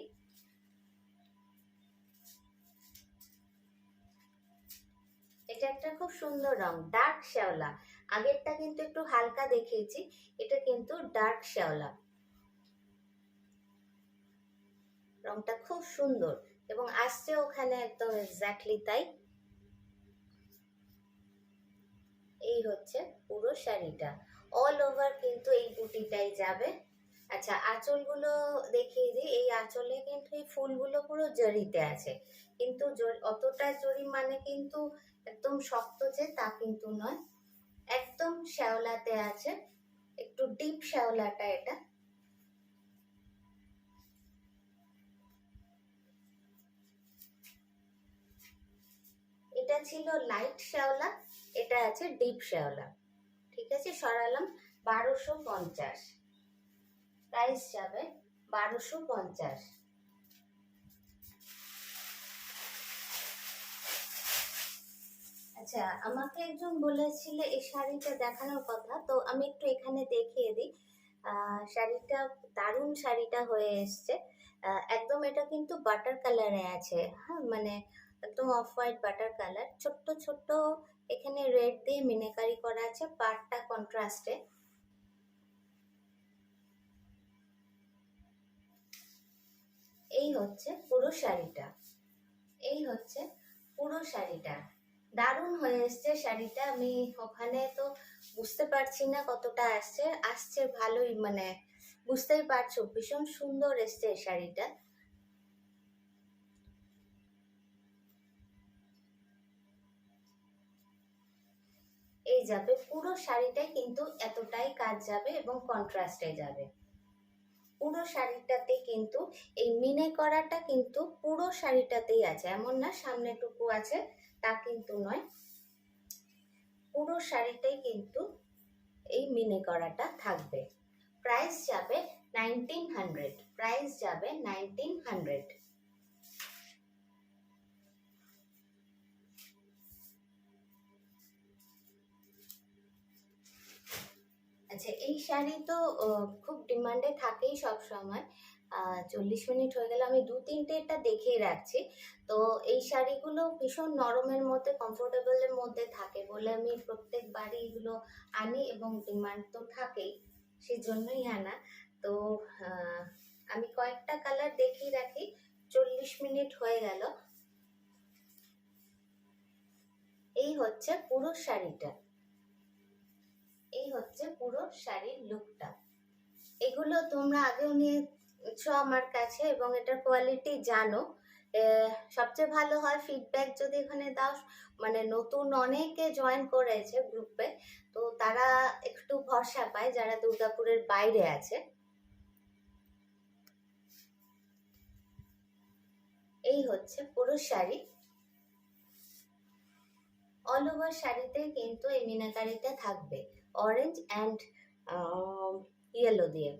এটা একটা খুব সুন্দর রং, ডার্ক শ্যাওলা। আগেরটা কিন্তু একটু হালকা দেখিয়েছি, এটা কিন্তু ডার্ক শ্যাওলা। রংটা খুব সুন্দর এবং আসছে ওখানে একদম এক্স্যাক্টলি তাই। এই হচ্ছে পুরো শাড়িটা, অল ওভার কিন্তু এই বুটিটাই যাবে। আচ্ছা, আঁচলগুলো দেখিয়ে দিই। এই আঁচলে কিন্তু এই ফুলগুলো পুরো জরিতে আছে, কিন্তু অতটা জরি মানে কিন্তু একদম শক্ত যে তা কিন্তু নয়, একদম শ্যাওলাতে আছে, একটু ডিপ শ্যাওলাটা এটা। এটা ছিল লাইট শ্যাওলা, এটা আছে ডিপ শ্যাওলা। ঠিক আছে, সরালাম। 1250। প্রাইস যাবে 1250। আচ্ছা, আমাকে একজন বলেছিল এই শাড়িটা দেখানোর কথা, তো আমি একটু এখানে দেখিয়ে দিই। শাড়িটা দারুণ, শাড়িটা হয়ে এসছে একদম। এটা কিন্তু বাটার কালারে আছে, হ্যাঁ, মানে একদম অফ হোয়াইট বাটার কালার। ছোট্ট ছোট্ট এখানে রেড দিয়ে মিনাকারি করা আছে, পাড়টা কন্ট্রাস্টে। এই হচ্ছে পুরো শাড়িটা, এই হচ্ছে পুরো শাড়িটা। দারুণ হয়ে এসছে শাড়িটা। আমি ওখানে তো বুঝতে পারছি না কতটা আসছে, আসছে ভালোই, মানে বুঝতেই পারছো ভীষণ সুন্দর এসছে এই শাড়িটা। এই যাবে পুরো শাড়িটাই কিন্তু এতটাই কাজ যাবে এবং কন্ট্রাস্টে যাবে পুরো শাড়িটাতে। কিন্তু এই মিনে করাটা কিন্তু পুরো শাড়িটাতেই আছে, এমন না সামনেটুকু আছে তা কিন্তু নয়, পুরো শাড়িটাই কিন্তু এই মিনে করাটা থাকবে। প্রাইস যাবে 1900। প্রাইস যাবে 1900। আচ্ছা, এই শাড়ি তো খুব ডিমান্ডে থাকেই সব সময়। 40 মিনিট হয়ে গেল, আমি 2-3টে এটা দেখেই রাখছি। তো এই শাড়িগুলো ভীষণ নরমের মধ্যে, কমফোর্টেবলের মধ্যে থাকে বলে আমি প্রত্যেকবারই এগুলো আনি এবং ডিমান্ড তো থাকেই, সেজন্যই আনা। তো আমি কয়েকটা কালার দেখিয়ে রাখি। 40 মিনিট হয়ে গেল। এই হচ্ছে পুরো শাড়িটা, এই হচ্ছে পুরো শাড়ির লুকটা। এগুলো তোমরা আগেও নিয়েছো আমার কাছে এবং এটার কোয়ালিটি জানো। সবচেয়ে ভালো হয় ফিডব্যাক যদি এখানে দাও, মানে নতুন অনেকে জয়েন করেছে গ্রুপে, তো তারা একটু ভরসা পায় যারা দুর্গাপুরের বাইরে আছে। এই হচ্ছে পুরো শাড়ি। অল ওভার শাড়িতে কিন্তু এই মিনাকারিটা থাকবে অরেঞ্জ অ্যান্ড ইয়েলো দিয়ে।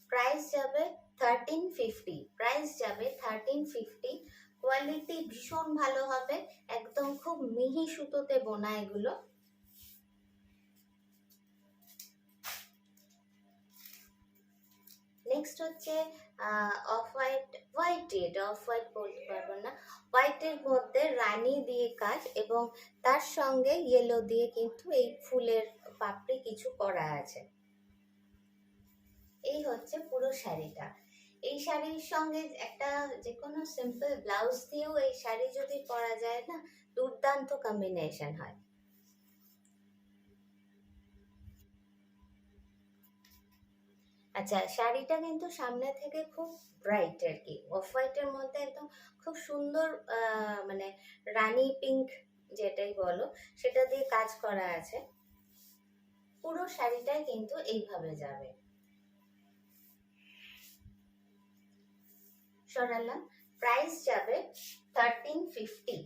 প্রাইস যাবে 1350, প্রাইস যাবে 1350। কোয়ালিটি ভীষণ ভালো হবে, একদম খুব মিহি সুতোতে বোনা এগুলো। নেক্সট হচ্ছে অফ হোয়াইট, এটা অফ হোয়াইট বলতে পারবো না, হোয়াইটের মধ্যে রানী দিয়ে কাজ এবং তার সঙ্গে ইয়েলো দিয়ে কিন্তু এই ফুলের পাপড়ি কিছু করা আছে। এই হচ্ছে পুরো শাড়িটা। এই শাড়ির সঙ্গে একটা যে কোনো সিম্পল ব্লাউজ দিয়েও এই শাড়ি যদি পরা যায় না, দুর্দান্ত কম্বিনেশন হয়। আচ্ছা, শাড়িটা কিন্তু সামনে থেকে খুব ব্রাইট আর কি, অফ হোয়াইটের মধ্যে একদম খুব সুন্দর মানে রানী পিঙ্ক যেটাই বলো সেটা দিয়ে কাজ করা আছে। পুরো শাড়িটাই কিন্তু এইভাবে যাবে। সরালাম। প্রাইস যাবে 1350।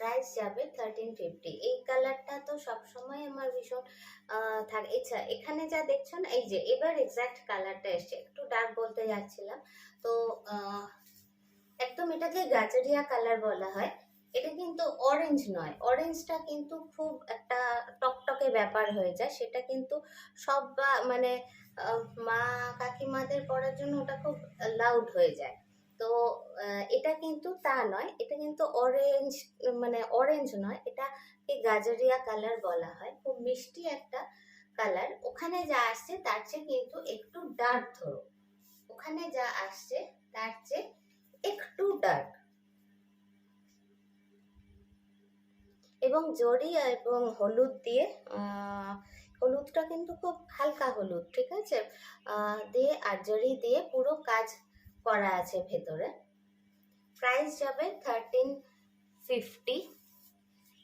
প্রাইস যাবে 1350। এই কালারটা তো সবসময় আমার ভীষণ থাকে। আচ্ছা, এখানে যা দেখছো না, এই যে এবার এক্সাক্ট কালারটা এসছে, একটু ডার্ক বলতে যাচ্ছিলাম তো একদম এটাকে গাজরিয়া কালার বলা হয়। এটা কিন্তু অরেঞ্জ নয়, অরেঞ্জটা কিন্তু খুব একটা টকটকে ব্যাপার হয়ে যায়, সেটা কিন্তু সব মানে মা কাকিমাদের পরার জন্য ওটা খুব লাউড হয়ে যায়। তো এটা কিন্তু তা নয়, এটা কিন্তু অরেঞ্জ, মানে অরেঞ্জ নয়, এটাকে গাজরিয়া কালার বলা হয়। খুব মিষ্টি একটা কালার। ওখানে যা আসছে তার চেয়ে কিন্তু একটু ডার্ক ধরো, ওখানে যা আসছে তার চেয়ে একটু ডার্ক। এবং জরি এবং হলুদ দিয়ে, হলুদটা কিন্তু খুব হালকা হলুদ, ঠিক আছে, দিয়ে আর জরি দিয়ে পুরো কাজ করা আছে ভেতরে। প্রাইস যাবে 1350।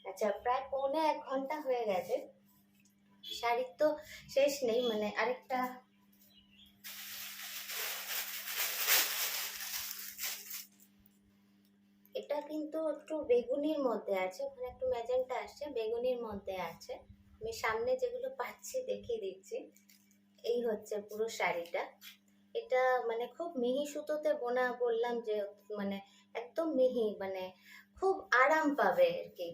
আচ্ছা, প্রায় 1.25 ঘন্টা হয়ে গেছে, শাড়ির তো শেষ নেই, মানে আরেকটা এটা কিন্তু একটু বেগুনির মধ্যে আছে, ওখানে একটু ম্যাজেন্টা আসছে, বেগুনির মধ্যে আছে। আমি সামনে যেগুলো পাচ্ছি দেখিয়ে দিচ্ছি। এই হচ্ছে পুরো শাড়িটা। এটা মানে খুব মিহি সুতোতে বোনা, বললাম যে মানে একদম মিহি, মানে খুব আরাম পাবে আর কি।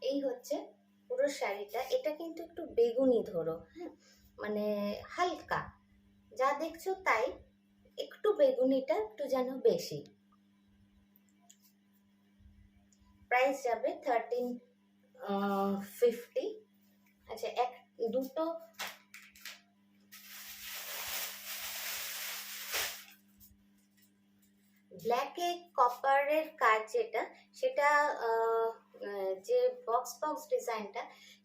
এই হচ্ছে পুরো শাড়িটা। এটা কিন্তু একটু বেগুনি ধরো, হ্যাঁ, মানে হালকা, যা দেখছো তাই, একটু বেগুনিটা একটু যেন বেশি। প্রাইস যাবে 1350। আচ্ছা, দুটো ব্ল্যাকে কপারের কাজ যেটা, সেটা যে বক্স বক্স ডিজাইনটা,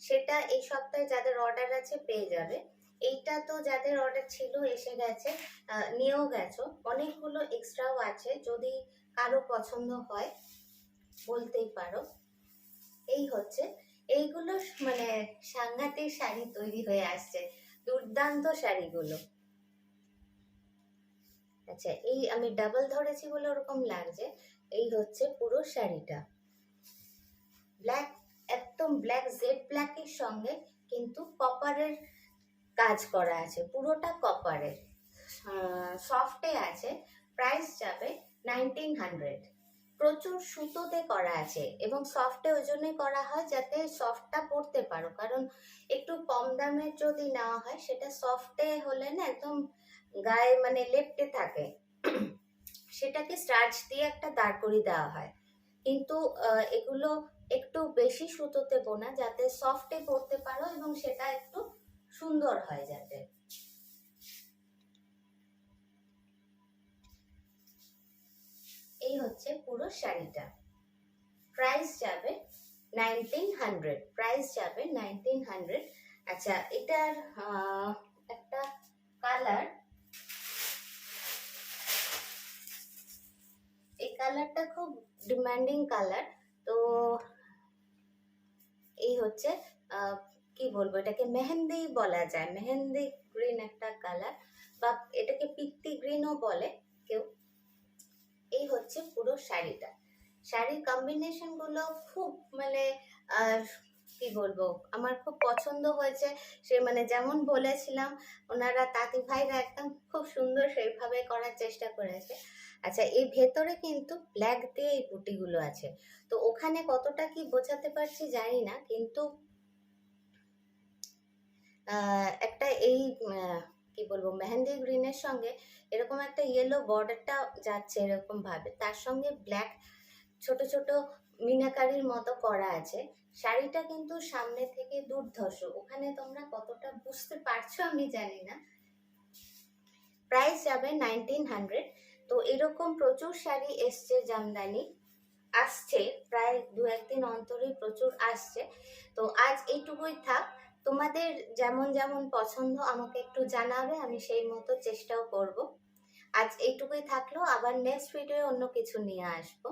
সেটা এই সপ্তাহে যাদের অর্ডার আছে পেয়ে যাবে। এইটা তো যাদের অর্ডার ছিল এসে গেছে, নিয়েও গেছো, অনেকগুলো এক্সট্রাও আছে, যদি কারো পছন্দ হয় বলতেই পারো। এই হচ্ছে, এইগুলো মানে সাংঘাতিক শাড়ি তৈরি হয়ে আসছে, দুর্দান্ত শাড়িগুলো। আচ্ছা, এই আমি ডাবল ধরেছি বলে ওরকম লাগছে। এই হচ্ছে পুরো শাড়িটা, ব্ল্যাক, একদম ব্ল্যাক, জেড ব্ল্যাকের সঙ্গে কিন্তু কপারের কাজ করা আছে, পুরোটা কপারের, সফটে আছে। প্রাইস যাবে 1900। প্রচুর সুতোতে করা আছে এবং সফটে ওই জন্যই করা হয় যাতে সফটটা পরতে পারো, কারণ একটু কম দামের যদি নেওয়া হয় সেটা সফটে হলে না একদম গায়ে মানে লেপ্টে থাকে, সেটাকে স্টার্চ দিয়ে একটা দাঁড় করিয়ে দেওয়া হয়। কিন্তু এগুলো একটু বেশি সুতোতে বোনা যাতে সফটে পরতে পারো এবং সেটা একটু সুন্দর হয় যাতে। এই হচ্ছে পুরো শাড়িটা। প্রাইস যাবে 1900, প্রাইস যাবে 1900। আচ্ছা, এটার একটা কালার, এই কালারটা খুব ডিমান্ডিং কালার। তো এই হচ্ছে কি বলবো, এটাকে মেহেন্দি বলা যায়, মেহেন্দি গ্রিন একটা কালার, বা এটাকে পিত্তি গ্রিনও বলে কেউ। এই হচ্ছে পুরো শাড়িটা। শাড়ির কম্বিনেশন গুলো খুব মানে কি বলবো, আমার খুব পছন্দ হয়েছে। সে মানে যেমন বলেছিলাম, ওনারা তাঁতি ভাইরা একদম খুব সুন্দর সেইভাবে করার চেষ্টা করেছে। আচ্ছা, এই ভেতরে কিন্তু ব্ল্যাক দিয়ে এই বুটিগুলো আছে, তো ওখানে কতটা কি বোঝাতে পারছি জানি না, কিন্তু একটা এই কি বলবো, মেহেন্দি গ্রিনের সঙ্গে এরকম একটা ইয়েলো বর্ডারটা যাচ্ছে এরকম ভাবে, তার সঙ্গে ব্ল্যাক ছোট ছোট মিনাকারির মতো করা আছে। শাড়িটা কিন্তু সামনে থেকে দুর্ধর্ষ, ওখানে তোমরা কতটা বুঝতে পারছো আমি জানি না। প্রাইস যাবে 1900। তো এরকম প্রচুর শাড়ি এসছে, জামদানি আসছে, প্রায় 2-1 দিন অন্তরেই প্রচুর আসছে। তো আজ এইটুকুই থাক। তোমাদের যেমন যেমন পছন্দ আমাকে একটু জানাবে, আমি সেই মতো চেষ্টাও করব। আজ এইটুকুই থাকলো, আবার নেক্সট ভিডিও অন্য কিছু নিয়ে আসবো।